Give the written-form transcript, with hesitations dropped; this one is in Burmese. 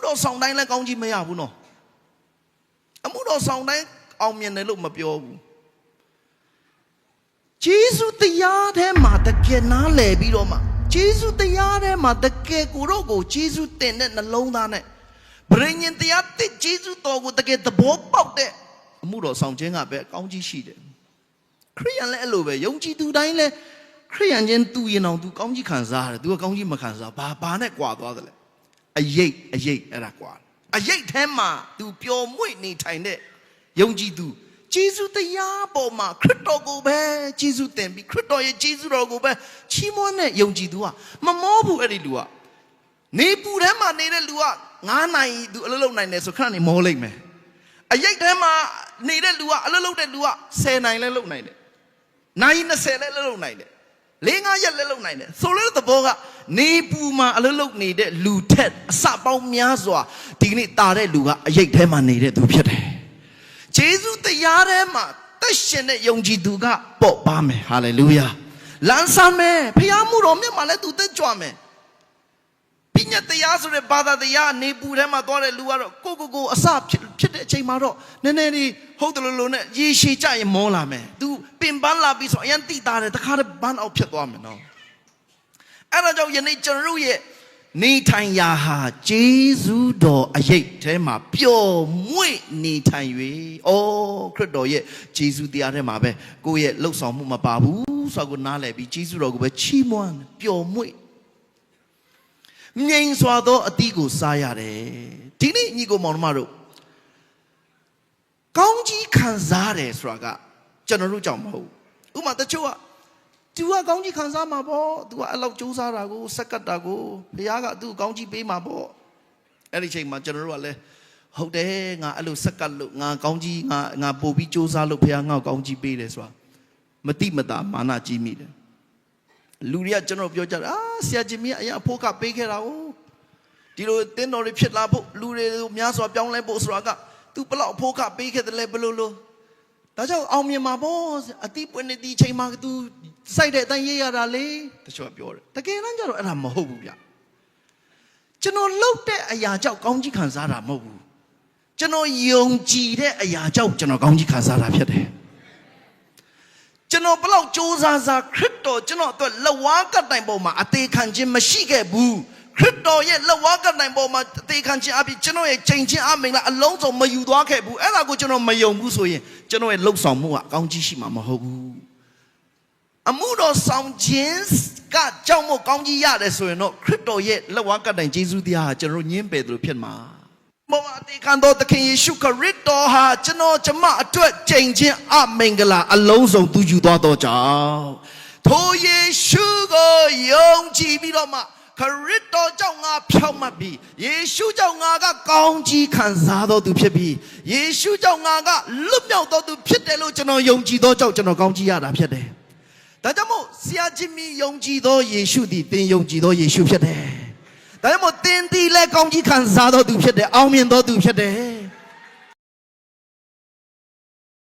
တော်ဆောင်တိုင်းလည်းကောင်းကြီးမရဘူးနော်အမှုတော်ဆောင်တိုင်းအောင်မြင်တယ်လို့မပြောဘူးဂျေဇုတရားထဲမှာတကယ်နားလည်ပြီးတော့မှဂျေဇုတရားထဲမှာတကယ်ကိုတော့ကိုဂျေဇုတင်တဲ့နှလုံးသားနဲ့ဗြိဉ္ဉ်တရားတစ်ဂျေဇုတော်ကိုတကယ်သဘောပေါက်တဲ့အမှုတော်ဆောင်ခြင်းကပဲကောင်းကြီးရှိတယ်ခရိယန်လည်းအဲ့လိုပဲယုံကြည်သူတိုင်းလည်းခရိယန်ချင်းသူရင်အောင်သူကောင်းကြီးခံစားရတယ်သူကကောင်းကြီးမခံစားဘာနဲ့ကွာသွားတယ်လဲအရေးအဲ့ဒါကွာအရေးထဲမှာသူပျော်မွေ့နေထိုင်တဲ့ယုံကြည်သူဂျေဇုတရားပေါ်မှာခရစ်တော်ကိုပဲဂျေဇုတင်ပြီးခရစ်တော်ရဲ့ဂျေဇုတော်ကိုပဲချီးမွမ်းတဲ့ယုံကြည်သူကမမောဘူးအဲ့ဒီလူကနေပူထဲမှာနေတဲ့လူက9နာရီသူအလုပ်လုပ်နိုင်တယ်ဆိုခဏနေမောလိုက်မယ်အရိတ်ထဲမှာနေတဲ့လူကအလုပ်လုပ်တဲ့လူက10နိုင်လဲလုပ်နိုင်တယ်နိုင်20လဲလုပ်နိုင်တယ်4-5ရက်လဲလုပ်နိုင်တယ်ဆိုလို့သဘောကနေပူမှာအလုပ်လုပ်နေတဲ့လူထက်အစပေါင်းများစွာဒီနေ့တာတဲ့လူကအရိတ်ထဲမှာနေတဲ့သူဖြစ်တယ်ဂျေဇုတရားထဲမှာတက်ရှင်တဲ့ယုံကြည်သူကပေါ့ပါမယ်ဟာလေလုယာလမ်းဆောင်မယ်ဖခင်မှုတော်မြတ်မှာလည်းသူတက်ကြွမယ်ပညာတရားဆိုတဲ့ဘာသာတရားနေပူထဲမှာသွားတဲ့လူကတော့ကိုအစဖြစ်တဲ့အချိန်မှာတော့နည်းနည်းလေးဟုတ်တယ်လို့နဲ့ရေရှည်ကြရင်မောလာမယ်သူပင်ပန်းလာပြီးဆိုအရင်တိတာတယ်တခါတည်းဘန်းအောင်ဖြစ်သွားမယ်နော်အဲ့ဒါကြောင့်ယနေ့ကျွန်တော်တို့ရဲ့နေထိုင်ရာဟာဂျေဇုတော်အရေးထဲမှာပျော်မွေ့နေထိုင်၍ခရစ်တော်ရဲ့ဂျေဇုတရားထဲမှာပဲကိုယ့်ရဲ့လှုပ်ဆောင်မှုမပါဘူးဆိုတော့နားလည်ပြီးဂျေဇုတော်ကိုပဲချီးမွမ်းပျော်မွေ့ငြိမ်စွာသောအသီးကိုစားရတယ်ဒီနေ့ညီကိုမောင်နှမတို့ကောင်းကြီးခံစားတယ်ဆိုတာကကျွန်တော်တို့ကြောင့်မဟုတ်ဥပမာတချို့ကသူကကောင်းကြီးခံစားမှာပေါ့သူကအဲ့လောက်ကြိုးစားတာကိုစက်ကတ်တာကိုဘုရားကသူ့ကောင်းကြီးပေးမှာပေါ့အဲ့ဒီချိန်မှာကျွန်တော်တို့ကလည်းဟုတ်တယ်ငါအဲ့လိုစက်ကတ်လို့ငါကောင်းကြီးငါပို့ပြီးကြိုးစားလို့ဘုရားငါ့ကိုကောင်းကြီးပေးတယ်ဆိုတာမတိမတာမာနကြီးမိတယ်လူတွေကကျွန်တော်ပြောကြတယ်ဆရာကြီးမင်းအရင်အဖို့ကပေးခဲ့တာကိုဒီလိုတင်းတော်တွေဖြစ်လာဖို့လူတွေများစွာပြောင်းလဲဖို့ဆိုတာကသူဘလောက်အဖို့ကပေးခဲ့တယ်လဲဘယ်လိုလို့ဒါကြောင့်အောင်မြင်မှာပေါ့အတိပွင့်နေဒီချိန်မှာသူစိုက်တဲ့အတိုင်းရေးရတာလေတချို့ကပြောတယ်တကယ်တမ်းကျတော့အဲ့ဒါမဟုတ်ဘူးဗျကျွန်တော်လှုပ်တဲ့အရာကြောင့်ကောင်းကြီးခံစားတာမဟုတ်ဘူးကျွန်တော်ယုံကြည်တဲ့အရာကြောင့်ကျွန်တော်ကောင်းကြီးခံစားတာဖြစ်တယ်ကျွန်တော်ဘလောက်စ조사စားခရစ်တော်ကျွန်တော်အတွက်လက်ဝါးကတိုင်ပေါ်မှာအသေးခံခြင်းမရှိခဲ့ဘူးခရစ်တော်ရဲ့လက်ဝါးကတိုင်ပေါ်မှာအသေးခံခြင်းအပြင်ကျွန်တော်ရဲ့ချိန်ချင်းအမင်လားအလုံးစုံမယူသွားခဲ့ဘူးအဲ့ဒါကိုကျွန်တော်မယုံဘူးဆိုရင်ကျွန်တော်ရဲ့လှုပ်ဆောင်မှုကကောင်းကြီးရှိမှာမဟုတ်ဘူးအမှုတော်ဆောင်ခြင်းကကြောင့်မို့ကောင်းကြီးရတယ်ဆိုရင်တော့ခရစ်တော်ရဲ့လက်ဝါးကတိုင်ယေရှုတရားဟာကျွန်တော်ညင်းပယ်တယ်လို့ဖြစ်မှာမောအတေခံတော်သခင်ယေရှုခရစ်တော်ဟာကျွန်တော်ကျမအတွက်ချိန်ချင်းအမင်္ဂလာအလုံးစုံသူယူသွားတော့ကြောင်းထိုယေရှုကိုယုံကြည်ပြီးတော့မှခရစ်တော်ကြောင့်ငါဖြောင့်မတ်ပြီးယေရှုကြောင့်ငါကကောင်းကြီးခံစားတော်သူဖြစ်ပြီးယေရှုကြောင့်ငါကလွတ်မြောက်တော်သူဖြစ်တယ်လို့ကျွန်တော်ယုံကြည်သောကြောင့်ကျွန်တော်ကောင်းကြီးရတာဖြစ်တယ်ဒါကြောင့်မို့ဆရာကြီးမီယုံကြည်သောယေရှုသည်သင်ယုံကြည်သောယေရှုဖြစ်တယ်ဒါကြောင့်မို့သင်သည်လည်းကောင်းကြီးခံစားတော်သူဖြစ်တယ်အောင်မြင်တော်သူဖြစ်တယ်